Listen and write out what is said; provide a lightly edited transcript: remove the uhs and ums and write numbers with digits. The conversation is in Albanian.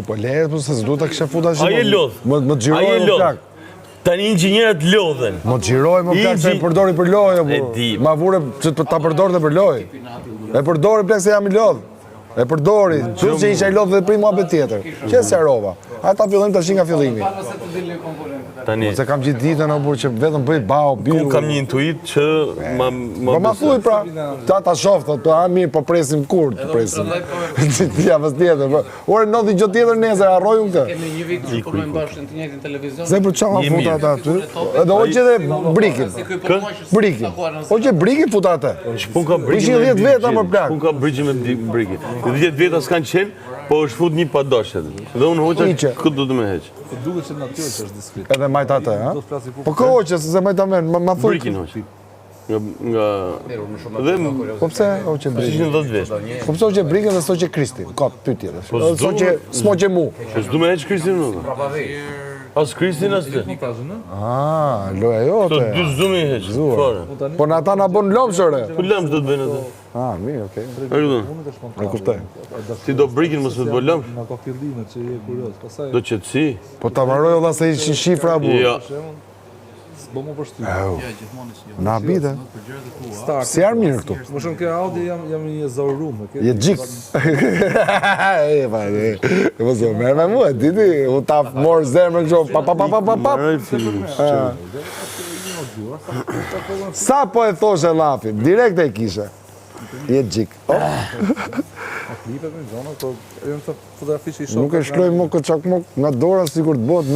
Po lehet, po se s'du ta kishe futa që... Aje lodh. Më gjiroj më plak. Tani inxhinierët lodhen. Më gjiroj më plak se e përdori për lojë. E di. Ma vure që ta përdori dhe për lojë. E përdori plak se jam i lodh. E përdori, që që isha i lodh dhe pri mua bet tjetër. Që se arova. Ata fillim të ashin nga fillimi. Tani. Se kam gjithë ditën që vetëm bëj bao, biru. Unë kam një intuit që ma thuj pra, ta shof, mirë, po presim kur të presim. Javës tjetër, ore në di gjë tjetër nesër, harroj unë këtë. Kemi një vit që punojmë bashkë në të njëjtin televizion. Se për qa ma futa ata aty? Edhe o që dhe brikin. Brikin. O që brikin futa atë. Pun ka brikin me 10 veta më plak. Pun ka brikin me brikin. 10 veta s'kanë qenë, po është fut një padoshet. Dhe unë hoqa këtë du të me heq. Duke që natyrë që është diskret. Edhe majta atë, ha? Po ka hoqë, se majta men, ma thuj. Brikin hoqë. Nga... Dhe... Po pse hoqë brikin? 610 vesh. Po pse hoqë brikin dhe s'hoqë Kristin? Ka ty tjetër. S'moqë mu. S'du me heq Kristin nuk? As Kristin as të? Loja jote. Të dy s'du me heq. Po në ata na bon lomshore. Po lëmsh do të bëjnë atë. Mirë, okej. E kuptoj. Ti do brikin mësë të bëllëm? Nga ka fillimet që je kurios. Do qëtësi? Po ta marroj edhe se ishin shifra bu. Ja. S'bo më përshtyr. Na bide. Si arë mirë këtu? Më shumë ke Audi jam një zaurum. Je gjik. Po se merë me mua, diti. U ta morë zemrën kësho. Pa. Sa po e thoshe Lafi? Direkt e kishe. Je gjik. Klipet me zona, po e në të fotografi që i shoh. Nuk e shkloj më këtë qak më nga dora sikur të bot